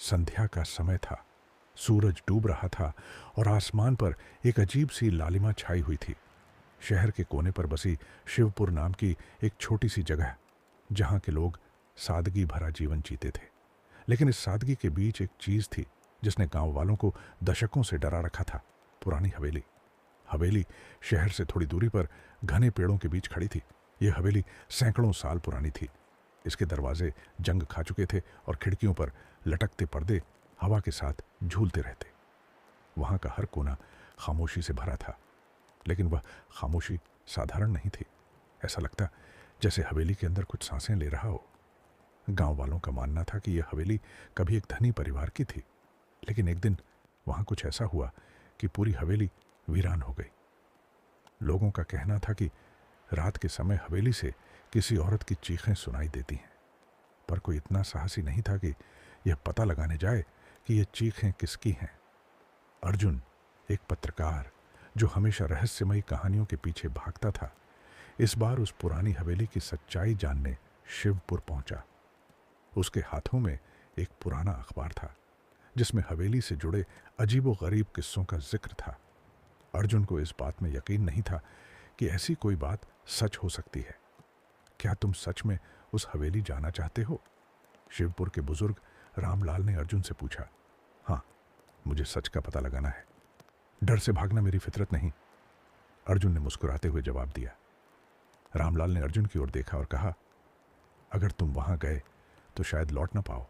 संध्या का समय था। सूरज डूब रहा था और आसमान पर एक अजीब सी लालिमा छाई हुई थी। शहर के कोने पर बसी शिवपुर नाम की एक छोटी सी जगह, जहां के लोग सादगी भरा जीवन जीते थे। लेकिन इस सादगी के बीच एक चीज थी जिसने गांव वालों को दशकों से डरा रखा था। पुरानी हवेली। हवेली शहर से थोड़ी दूरी पर घने पेड़ों के बीच खड़ी थी। यह हवेली सैकड़ों साल पुरानी थी। इसके दरवाजे जंग खा चुके थे और खिड़कियों पर लटकते पर्दे हवा के साथ झूलते रहते। वहां का हर कोना खामोशी से भरा था, लेकिन वह खामोशी साधारण नहीं थी। ऐसा लगता जैसे हवेली के अंदर कुछ सांसें ले रहा हो। गांव वालों का मानना था कि यह हवेली कभी एक धनी परिवार की थी, लेकिन एक दिन वहां कुछ ऐसा हुआ कि पूरी हवेली वीरान हो गई। लोगों का कहना था कि रात के समय हवेली से किसी औरत की चीखें सुनाई देती हैं, पर कोई इतना साहसी नहीं था कि यह पता लगाने जाए कि ये चीखें किसकी हैं। अर्जुन, एक पत्रकार जो हमेशा रहस्यमयी कहानियों के पीछे भागता था, इस बार उस पुरानी हवेली की सच्चाई जानने शिवपुर पहुंचा। उसके हाथों में एक पुराना अखबार था जिसमें हवेली से जुड़े अजीबो गरीब किस्सों का जिक्र था। अर्जुन को इस बात में यकीन नहीं था कि ऐसी कोई बात सच हो सकती है। क्या तुम सच में उस हवेली जाना चाहते हो? शिवपुर के बुजुर्ग रामलाल ने अर्जुन से पूछा। हाँ, मुझे सच का पता लगाना है। डर से भागना मेरी फितरत नहीं, अर्जुन ने मुस्कुराते हुए जवाब दिया। रामलाल ने अर्जुन की ओर देखा और कहा, अगर तुम वहां गए तो शायद लौट ना पाओ।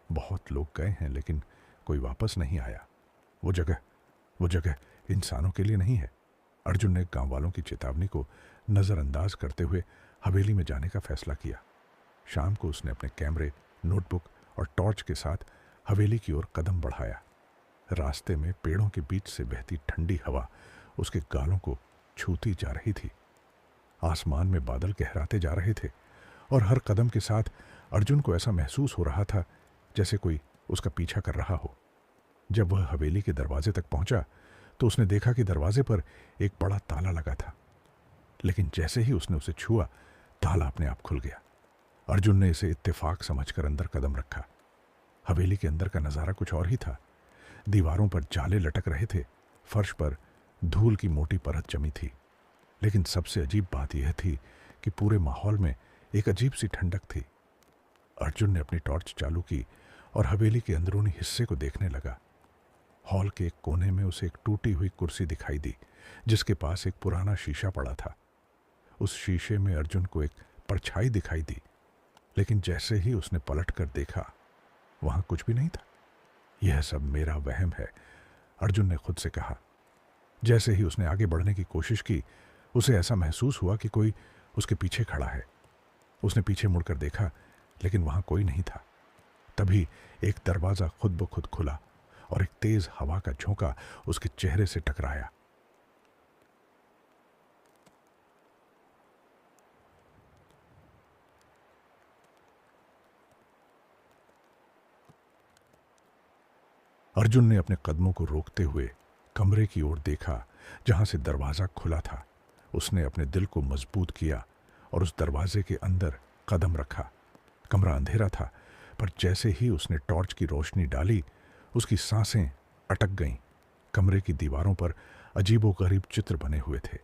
बहुत लोग गए हैं लेकिन कोई वापस नहीं आया। वो जगह इंसानों के लिए नहीं है। अर्जुन ने गांव वालों की चेतावनी को नजरअंदाज करते हुए हवेली में जाने का फैसला किया। शाम को उसने अपने कैमरे, नोटबुक और टॉर्च के साथ हवेली की ओर कदम बढ़ाया। रास्ते में पेड़ों के बीच से बहती ठंडी हवा उसके गालों को छूती जा रही थी। आसमान में बादल गहराते जा रहे थे और हर कदम के साथ अर्जुन को ऐसा महसूस हो रहा था जैसे कोई उसका पीछा कर रहा हो। जब वह हवेली के दरवाजे तक पहुंचा तो उसने देखा कि दरवाजे पर एक बड़ा ताला लगा था, लेकिन जैसे ही उसने उसे छुआ, ताला अपने आप खुल गया। अर्जुन ने इसे इत्तेफाक समझकर अंदर कदम रखा। हवेली के अंदर का नजारा कुछ और ही था। दीवारों पर जाले लटक रहे थे, फर्श पर धूल की मोटी परत जमी थी। लेकिन सबसे अजीब बात यह थी कि पूरे माहौल में एक अजीब सी ठंडक थी। अर्जुन ने अपनी टॉर्च चालू की और हवेली के अंदरूनी हिस्से को देखने लगा। हॉल के एक कोने में उसे एक टूटी हुई कुर्सी दिखाई दी, जिसके पास एक पुराना शीशा पड़ा था। उस शीशे में अर्जुन को एक परछाई दिखाई दी, लेकिन जैसे ही उसने पलट कर देखा, वहां कुछ भी नहीं था। यह सब मेरा वहम है, अर्जुन ने खुद से कहा। जैसे ही उसने आगे बढ़ने की कोशिश की, उसे ऐसा महसूस हुआ कि कोई उसके पीछे खड़ा है। उसने पीछे मुड़कर देखा, लेकिन वहां कोई नहीं था। तभी एक दरवाजा खुद ब खुद खुला और एक तेज हवा का झोंका उसके चेहरे से टकराया। अर्जुन ने अपने कदमों को रोकते हुए कमरे की ओर देखा जहां से दरवाजा खुला था। उसने अपने दिल को मजबूत किया और उस दरवाजे के अंदर कदम रखा। कमरा अंधेरा था, पर जैसे ही उसने टॉर्च की रोशनी डाली, उसकी सांसें अटक गईं। कमरे की दीवारों पर अजीबोगरीब चित्र बने हुए थे।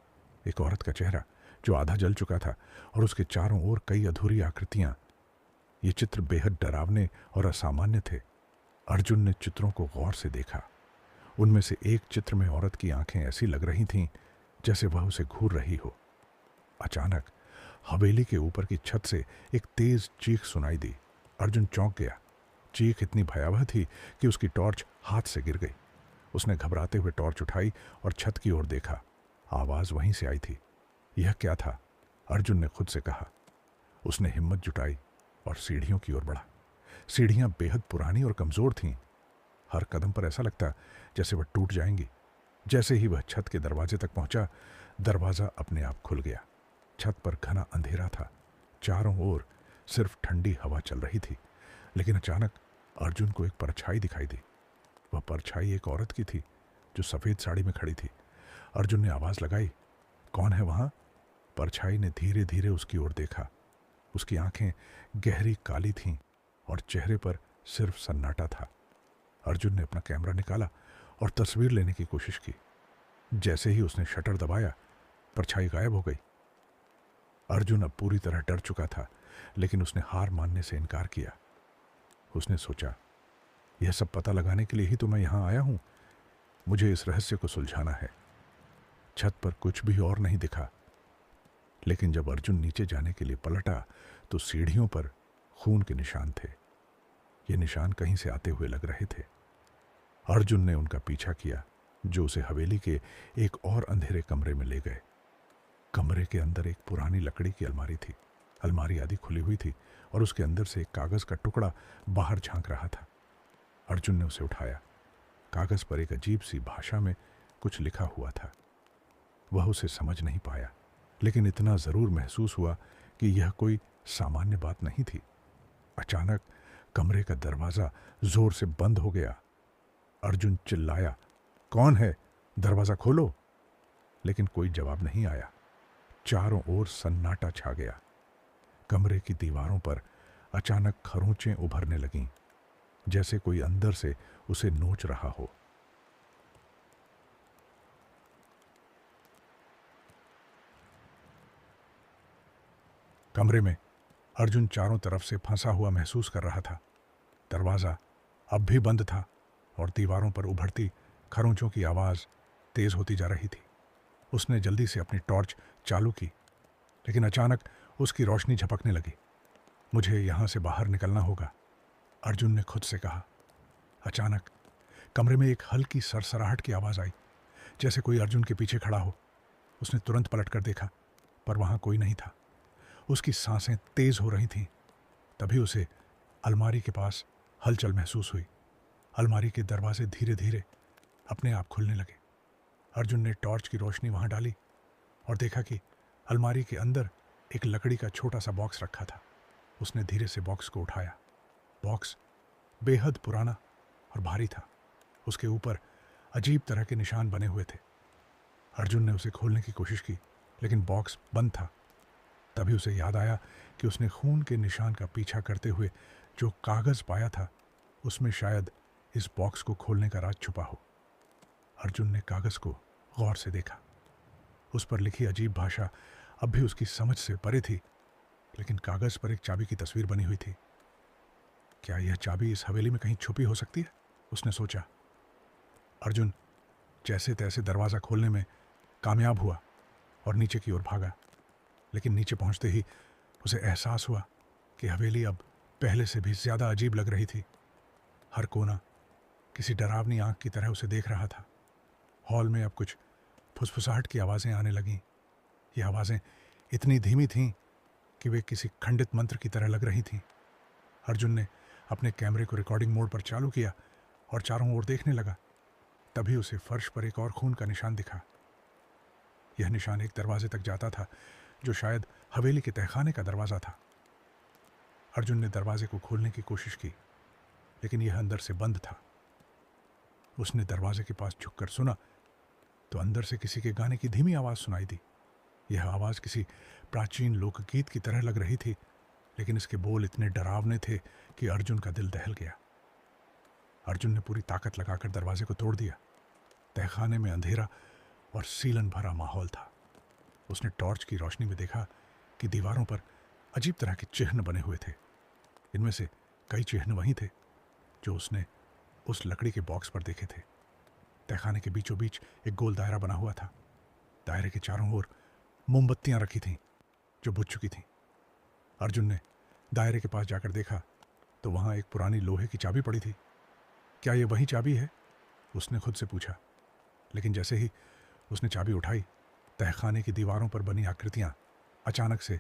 एक औरत का चेहरा जो आधा जल चुका था और उसके चारों ओर कई अधूरी आकृतियां। ये चित्र बेहद डरावने और असामान्य थे। अर्जुन ने चित्रों को गौर से देखा। उनमें से एक चित्र में औरत की आंखें ऐसी लग रही थीं जैसे वह उसे घूर रही हो। अचानक हवेली के ऊपर की छत से एक तेज चीख सुनाई दी। अर्जुन चौंक गया। चीख इतनी भयावह थी कि उसकी टॉर्च हाथ से गिर गई। उसने घबराते हुए टॉर्च उठाई और छत की ओर देखा। आवाज वहीं से आई थी। यह क्या था? अर्जुन ने खुद से कहा। उसने हिम्मत जुटाई और सीढ़ियों की ओर बढ़ा। सीढ़ियां बेहद पुरानी और कमजोर थीं। हर कदम पर ऐसा लगता जैसे वह टूट जाएंगी। जैसे ही वह छत के दरवाजे तक पहुंचा, दरवाजा अपने आप खुल गया। छत पर घना अंधेरा था। चारों ओर सिर्फ ठंडी हवा चल रही थी। लेकिन अचानक अर्जुन को एक परछाई दिखाई दी। वह परछाई एक औरत की थी जो सफेद साड़ी में खड़ी थी। अर्जुन ने आवाज लगाई, कौन है वहां? परछाई ने धीरे धीरे उसकी ओर देखा। उसकी आंखें गहरी काली थीं और चेहरे पर सिर्फ सन्नाटा था। अर्जुन ने अपना कैमरा निकाला और तस्वीर लेने की कोशिश की। जैसे ही उसने शटर दबाया, परछाई गायब हो गई। अर्जुन अब पूरी तरह डर चुका था, लेकिन उसने हार मानने से इनकार किया। उसने सोचा, यह सब पता लगाने के लिए ही तो मैं यहां आया हूं। मुझे इस रहस्य को सुलझाना है। छत पर कुछ भी और नहीं दिखा, लेकिन जब अर्जुन नीचे जाने के लिए पलटा तो सीढ़ियों पर खून के निशान थे। ये निशान कहीं से आते हुए लग रहे थे। अर्जुन ने उनका पीछा किया, जो उसे हवेली के एक और अंधेरे कमरे में ले गए। कमरे के अंदर एक पुरानी लकड़ी की अलमारी थी। अलमारी आधी खुली हुई थी और उसके अंदर से एक कागज का टुकड़ा बाहर झांक रहा था। अर्जुन ने उसे उठाया। कागज पर एक अजीब सी भाषा में कुछ लिखा हुआ था। वह उसे समझ नहीं पाया, लेकिन इतना जरूर महसूस हुआ कि यह कोई सामान्य बात नहीं थी। अचानक कमरे का दरवाजा जोर से बंद हो गया। अर्जुन चिल्लाया, कौन है? दरवाजा खोलो। लेकिन कोई जवाब नहीं आया। चारों ओर सन्नाटा छा गया। कमरे की दीवारों पर अचानक खरोंचें उभरने लगीं, जैसे कोई अंदर से उसे नोच रहा हो। कमरे में अर्जुन चारों तरफ से फंसा हुआ महसूस कर रहा था। दरवाजा अब भी बंद था और दीवारों पर उभरती खरोंचों की आवाज तेज होती जा रही थी। उसने जल्दी से अपनी टॉर्च चालू की, लेकिन अचानक उसकी रोशनी झपकने लगी। मुझे यहां से बाहर निकलना होगा, अर्जुन ने खुद से कहा। अचानक कमरे में एक हल्की सरसराहट की आवाज आई, जैसे कोई अर्जुन के पीछे खड़ा हो। उसने तुरंत पलटकर देखा, पर वहां कोई नहीं था। उसकी सांसें तेज हो रही थीं। तभी उसे अलमारी के पास हलचल महसूस हुई। अलमारी के दरवाजे धीरे धीरे अपने आप खुलने लगे। अर्जुन ने टॉर्च की रोशनी वहां डाली और देखा कि अलमारी के अंदर एक लकड़ी का छोटा सा बॉक्स रखा था। उसने धीरे से बॉक्स को उठाया। बॉक्स बेहद पुराना और भारी था। उसके ऊपर अजीब तरह के निशान बने हुए थे। अर्जुन ने उसे खोलने की कोशिश की, लेकिन बॉक्स बंद था। तभी उसे याद आया कि उसने खून के निशान का पीछा करते हुए जो कागज पाया था, उसमें शायद इस बॉक्स को खोलने का राज छुपा हो। अर्जुन ने कागज को गौर से देखा। उस पर लिखी अजीब भाषा अब भी उसकी समझ से परे थी, लेकिन कागज पर एक चाबी की तस्वीर बनी हुई थी। क्या यह चाबी इस हवेली में कहीं छुपी हो सकती है? उसने सोचा। अर्जुन जैसे तैसे दरवाजा खोलने में कामयाब हुआ और नीचे की ओर भागा। लेकिन नीचे पहुंचते ही उसे एहसास हुआ कि हवेली अब पहले से भी ज्यादा अजीब लग रही थी। हर कोना किसी डरावनी आंख की तरह उसे देख रहा था। हॉल में अब कुछ फुसफुसाहट की आवाजें आने लगीं। ये आवाजें इतनी धीमी थीं कि वे किसी खंडित मंत्र की तरह लग रही थीं। अर्जुन ने अपने कैमरे को रिकॉर्डिंग मोड पर चालू किया और चारों ओर देखने लगा। तभी उसे फर्श पर एक और खून का निशान दिखा। यह निशान एक दरवाजे तक जाता था, जो शायद हवेली के तहखाने का दरवाजा था। अर्जुन ने दरवाजे को खोलने की कोशिश की, लेकिन यह अंदर से बंद था। उसने दरवाजे के पास झुककर सुना तो अंदर से किसी के गाने की धीमी आवाज सुनाई दी। यह आवाज किसी प्राचीन लोकगीत की तरह लग रही थी, लेकिन इसके बोल इतने डरावने थे कि अर्जुन का दिल दहल गया। अर्जुन ने पूरी ताकत लगाकर दरवाजे को तोड़ दिया। तहखाने में अंधेरा और सीलन भरा माहौल था। उसने टॉर्च की रोशनी में देखा कि दीवारों पर अजीब तरह के चिन्ह बने हुए थे। इनमें से कई चिन्ह वही थे जो उसने उस लकड़ी के बॉक्स पर देखे थे। तहखाने के बीचों बीच एक गोल दायरा बना हुआ था। दायरे के चारों ओर मोमबत्तियां रखी थीं जो बुझ चुकी थीं। अर्जुन ने दायरे के पास जाकर देखा तो वहां एक पुरानी लोहे की चाबी पड़ी थी। क्या यह वही चाबी है? उसने खुद से पूछा। लेकिन जैसे ही उसने चाबी उठाई, तहखाने की दीवारों पर बनी आकृतियां अचानक से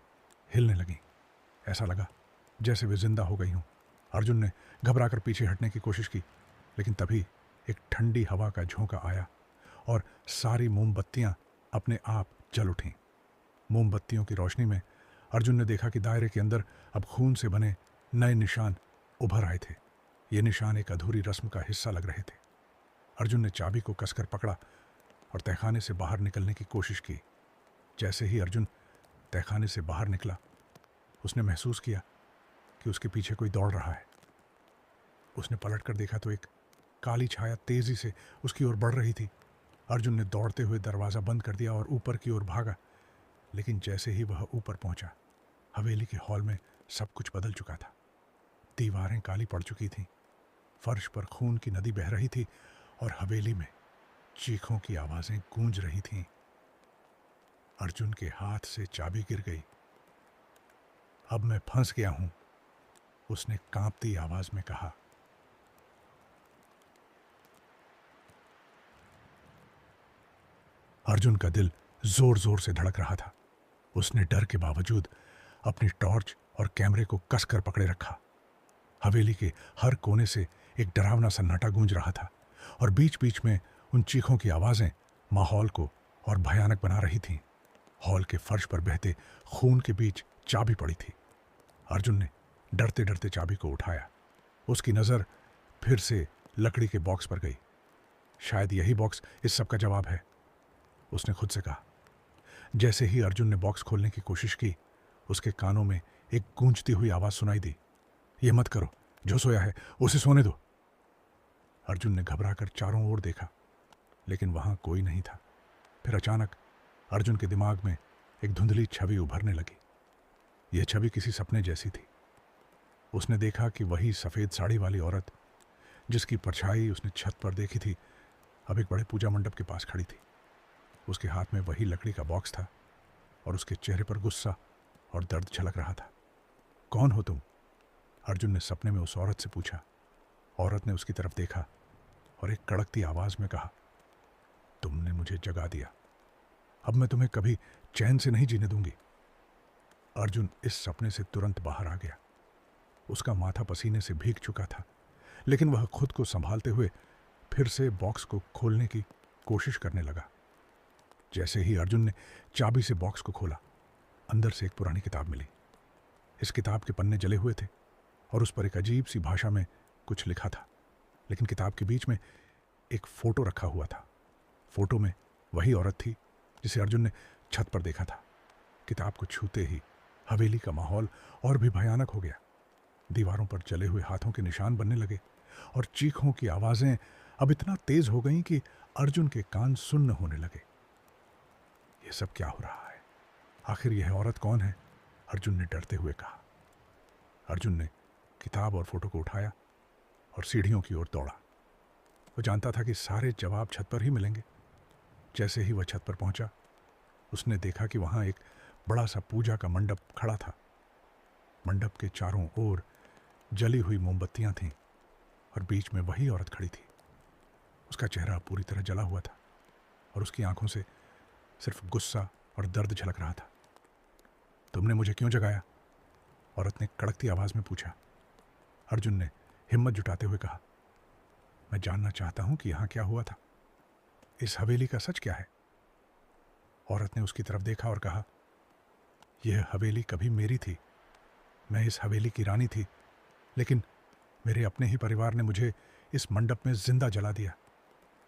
हिलने लगीं। ऐसा लगा जैसे वे जिंदा हो गई हों। अर्जुन ने घबराकर पीछे हटने की कोशिश की, लेकिन तभी एक ठंडी हवा का झोंका आया और सारी मोमबत्तियां अपने आप जल उठीं। मोमबत्तियों की रोशनी में अर्जुन ने देखा कि दायरे के अंदर अब खून से बने नए निशान उभर आए थे। ये निशान एक अधूरी रस्म का हिस्सा लग रहे थे। अर्जुन ने चाबी को कसकर पकड़ा और तहखाने से बाहर निकलने की कोशिश की। जैसे ही अर्जुन तहखाने से बाहर निकला, उसने महसूस किया कि उसके पीछे कोई दौड़ रहा है। उसने पलट कर देखा तो एक काली छाया तेजी से उसकी ओर बढ़ रही थी। अर्जुन ने दौड़ते हुए दरवाज़ा बंद कर दिया और ऊपर की ओर भागा। लेकिन जैसे ही वह ऊपर पहुंचा, हवेली के हॉल में सब कुछ बदल चुका था। दीवारें काली पड़ चुकी थीं, फर्श पर खून की नदी बह रही थी और हवेली में चीखों की आवाजें गूंज रही थीं। अर्जुन के हाथ से चाबी गिर गई। अब मैं फंस गया हूं, उसने कांपती आवाज में कहा। अर्जुन का दिल जोर जोर से धड़क रहा था। उसने डर के बावजूद अपनी टॉर्च और कैमरे को कसकर पकड़े रखा। हवेली के हर कोने से एक डरावना सन्नाटा गूंज रहा था और बीच बीच में उन चीखों की आवाजें माहौल को और भयानक बना रही थीं। हॉल के फर्श पर बहते खून के बीच चाबी पड़ी थी। अर्जुन ने डरते डरते चाबी को उठाया। उसकी नजर फिर से लकड़ी के बॉक्स पर गई। शायद यही बॉक्स इस सब का जवाब है, उसने खुद से कहा। जैसे ही अर्जुन ने बॉक्स खोलने की कोशिश की, उसके कानों में एक गूंजती हुई आवाज सुनाई दी। ये मत करो, जो सोया है उसे सोने दो। अर्जुन ने घबराकर चारों ओर देखा, लेकिन वहां कोई नहीं था। फिर अचानक अर्जुन के दिमाग में एक धुंधली छवि उभरने लगी। यह छवि किसी सपने जैसी थी। उसने देखा कि वही सफेद साड़ी वाली औरत जिसकी परछाई उसने छत पर देखी थी, अब एक बड़े पूजा मंडप के पास खड़ी थी। उसके हाथ में वही लकड़ी का बॉक्स था और उसके चेहरे पर गुस्सा और दर्द झलक रहा था। कौन हो तुम? अर्जुन ने सपने में उस औरत से पूछा। औरत ने उसकी तरफ देखा और एक कड़कती आवाज में कहा, तुमने मुझे जगा दिया, अब मैं तुम्हें कभी चैन से नहीं जीने दूंगी। अर्जुन इस सपने से तुरंत बाहर आ गया। उसका माथा पसीने से भीग चुका था, लेकिन वह खुद को संभालते हुए फिर से बॉक्स को खोलने की कोशिश करने लगा। जैसे ही अर्जुन ने चाबी से बॉक्स को खोला, अंदर से एक पुरानी किताब मिली। इस किताब के पन्ने जले हुए थे और उस पर एक अजीब सी भाषा में कुछ लिखा था, लेकिन किताब के बीच में एक फोटो रखा हुआ था। फोटो में वही औरत थी जिसे अर्जुन ने छत पर देखा था। किताब को छूते ही हवेली का माहौल और भी भयानक हो गया। दीवारों पर जले हुए हाथों के निशान बनने लगे और चीखों की आवाजें अब इतना तेज हो गईं कि अर्जुन के कान सुन्न होने लगे। यह सब क्या हो रहा है? आखिर यह औरत कौन है? अर्जुन ने डरते हुए कहा। अर्जुन ने किताब और फोटो को उठाया और सीढ़ियों की ओर दौड़ा। वो जानता था कि सारे जवाब छत पर ही मिलेंगे। जैसे ही वह छत पर पहुंचा, उसने देखा कि वहां एक बड़ा सा पूजा का मंडप खड़ा था। मंडप के चारों ओर जली हुई मोमबत्तियां थीं और बीच में वही औरत खड़ी थी। उसका चेहरा पूरी तरह जला हुआ था और उसकी आंखों से सिर्फ गुस्सा और दर्द झलक रहा था। तुमने मुझे क्यों जगाया? औरत ने कड़कती आवाज में पूछा। अर्जुन ने हिम्मत जुटाते हुए कहा, मैं जानना चाहता हूं कि यहां क्या हुआ था। इस हवेली का सच क्या है? औरत ने उसकी तरफ देखा और कहा, यह हवेली कभी मेरी थी। मैं इस हवेली की रानी थी, लेकिन मेरे अपने ही परिवार ने मुझे इस मंडप में जिंदा जला दिया,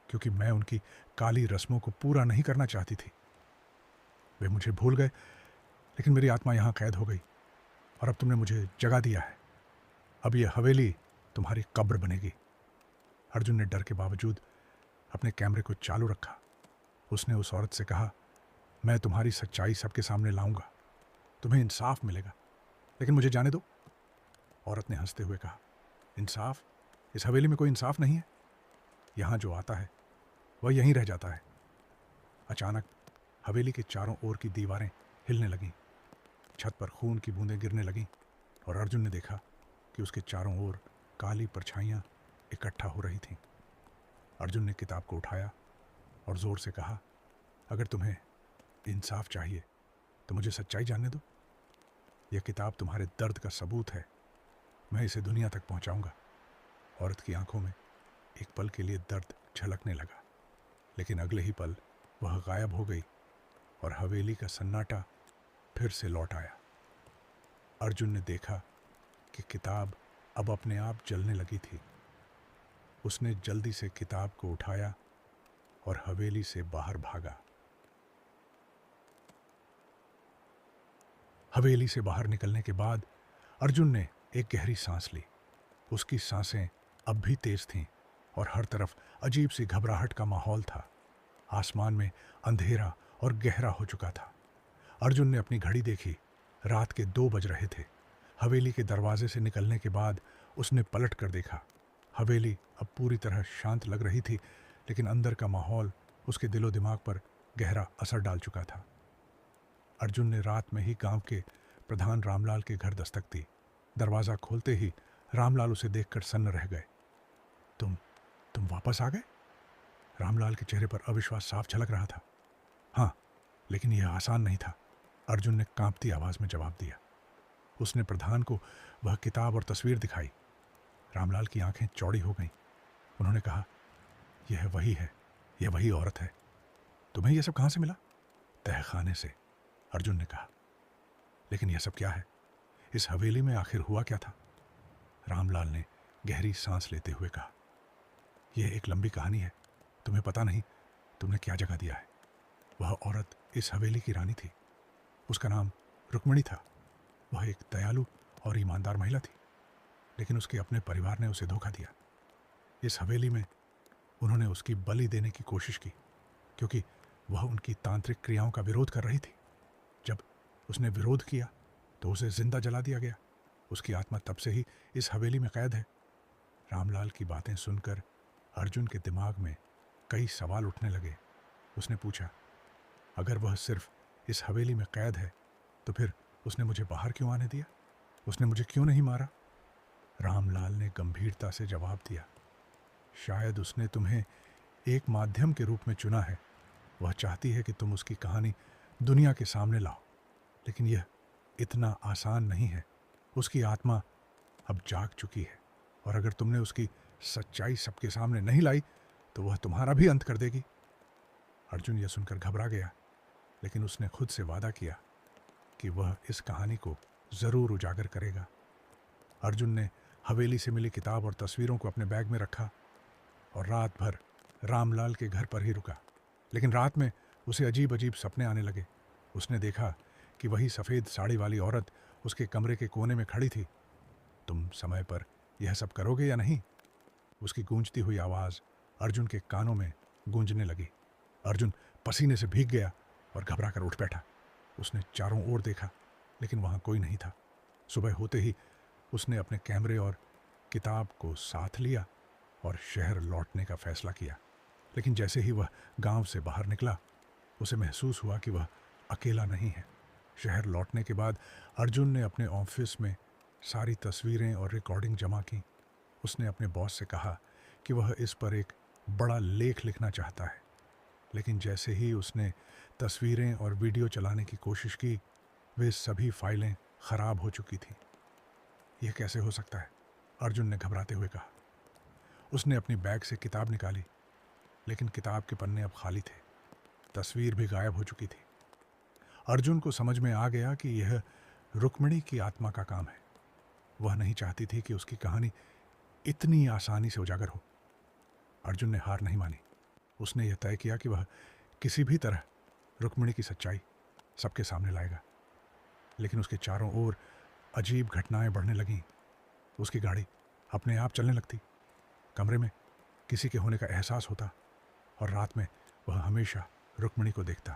क्योंकि मैं उनकी काली रस्मों को पूरा नहीं करना चाहती थी। वे मुझे भूल गए, लेकिन मेरी आत्मा यहां कैद हो गई और अब तुमने मुझे जगा दिया है। अब यह हवेली तुम्हारी कब्र बनेगी। अर्जुन ने डर के बावजूद अपने कैमरे को चालू रखा। उसने उस औरत से कहा, मैं तुम्हारी सच्चाई सबके सामने लाऊंगा, तुम्हें इंसाफ मिलेगा, लेकिन मुझे जाने दो। औरत ने हंसते हुए कहा, इंसाफ? इस हवेली में कोई इंसाफ नहीं है। यहां जो आता है वह यहीं रह जाता है। अचानक हवेली के चारों ओर की दीवारें हिलने लगीं। छत पर खून की बूंदें गिरने लगीं और अर्जुन ने देखा कि उसके चारों ओर काली परछाइयां इकट्ठा हो रही थीं। अर्जुन ने किताब को उठाया और जोर से कहा, अगर तुम्हें इंसाफ चाहिए तो मुझे सच्चाई जानने दो। यह किताब तुम्हारे दर्द का सबूत है। मैं इसे दुनिया तक पहुंचाऊंगा। औरत की आंखों में एक पल के लिए दर्द झलकने लगा, लेकिन अगले ही पल वह गायब हो गई और हवेली का सन्नाटा फिर से लौट आया। अर्जुन ने देखा कि किताब अब अपने आप जलने लगी थी। उसने जल्दी से किताब को उठाया और हवेली से बाहर भागा। हवेली से बाहर निकलने के बाद अर्जुन ने एक गहरी सांस ली। उसकी सांसें अब भी तेज थीं और हर तरफ अजीब सी घबराहट का माहौल था। आसमान में अंधेरा और गहरा हो चुका था। अर्जुन ने अपनी घड़ी देखी। रात के 2 बज रहे थे। हवेली के दरवाजे से निकलने के बाद उसने पलट कर देखा। हवेली अब पूरी तरह शांत लग रही थी, लेकिन अंदर का माहौल उसके दिलो दिमाग पर गहरा असर डाल चुका था। अर्जुन ने रात में ही गांव के प्रधान रामलाल के घर दस्तक दी। दरवाज़ा खोलते ही रामलाल उसे देखकर सन्न रह गए। तुम वापस आ गए? रामलाल के चेहरे पर अविश्वास साफ झलक रहा था। हाँ, लेकिन यह आसान नहीं था, अर्जुन ने कांपती आवाज में जवाब दिया। उसने प्रधान को वह किताब और तस्वीर दिखाई। रामलाल की आंखें चौड़ी हो गईं। उन्होंने कहा, यह वही है, यह वही औरत है। तुम्हें यह सब कहां से मिला? तहखाने से, अर्जुन ने कहा। लेकिन यह सब क्या है? इस हवेली में आखिर हुआ क्या था? रामलाल ने गहरी सांस लेते हुए कहा, यह एक लंबी कहानी है। तुम्हें पता नहीं तुमने क्या जगह दिया है। वह औरत इस हवेली की रानी थी। उसका नाम रुक्मिणी था। वह एक दयालु और ईमानदार महिला थी, लेकिन उसके अपने परिवार ने उसे धोखा दिया। इस हवेली में उन्होंने उसकी बलि देने की कोशिश की, क्योंकि वह उनकी तांत्रिक क्रियाओं का विरोध कर रही थी। जब उसने विरोध किया तो उसे जिंदा जला दिया गया। उसकी आत्मा तब से ही इस हवेली में कैद है। रामलाल की बातें सुनकर अर्जुन के दिमाग में कई सवाल उठने लगे। उसने पूछा, अगर वह सिर्फ इस हवेली में कैद है तो फिर उसने मुझे बाहर क्यों आने दिया? उसने मुझे क्यों नहीं मारा? रामलाल ने गंभीरता से जवाब दिया, शायद उसने तुम्हें एक माध्यम के रूप में चुना है। वह चाहती है कि तुम उसकी कहानी दुनिया के सामने लाओ, लेकिन यह इतना आसान नहीं है। उसकी आत्मा अब जाग चुकी है, और अगर तुमने उसकी सच्चाई सबके सामने नहीं लाई तो वह तुम्हारा भी अंत कर देगी। अर्जुन यह सुनकर घबरा गया, लेकिन उसने खुद से वादा किया कि वह इस कहानी को जरूर उजागर करेगा। अर्जुन ने हवेली से मिली किताब और तस्वीरों को अपने बैग में रखा और रात भर रामलाल के घर पर ही रुका। लेकिन रात में उसे अजीब अजीब सपने आने लगे। उसने देखा कि वही सफ़ेद साड़ी वाली औरत उसके कमरे के कोने में खड़ी थी। तुम समय पर यह सब करोगे या नहीं? उसकी गूंजती हुई आवाज़ अर्जुन के कानों में गूंजने लगी। अर्जुन पसीने से भीग गया और घबरा कर उठ बैठा। उसने चारों ओर देखा, लेकिन वहाँ कोई नहीं था। सुबह होते ही उसने अपने कैमरे और किताब को साथ लिया और शहर लौटने का फैसला किया। लेकिन जैसे ही वह गांव से बाहर निकला, उसे महसूस हुआ कि वह अकेला नहीं है। शहर लौटने के बाद अर्जुन ने अपने ऑफिस में सारी तस्वीरें और रिकॉर्डिंग जमा की। उसने अपने बॉस से कहा कि वह इस पर एक बड़ा लेख लिखना चाहता है। लेकिन जैसे ही उसने तस्वीरें और वीडियो चलाने की कोशिश की, वे सभी फाइलें खराब हो चुकी थीं। यह कैसे हो सकता है? अर्जुन ने घबराते हुए कहा। उसने अपनी बैग से किताब निकाली, लेकिन किताब के पन्ने अब खाली थे। तस्वीर भी गायब हो चुकी थी। अर्जुन को समझ में आ गया कि यह रुक्मिणी की आत्मा का काम है। वह नहीं चाहती थी कि उसकी कहानी इतनी आसानी से उजागर हो। अर्जुन ने हार नहीं मानी। उसने यह तय किया कि वह किसी भी तरह रुक्मिणी की सच्चाई सबके सामने लाएगा। लेकिन उसके चारों ओर अजीब घटनाएं बढ़ने लगीं। उसकी गाड़ी अपने आप चलने लगती, कमरे में किसी के होने का एहसास होता, और रात में वह हमेशा रुक्मिणी को देखता।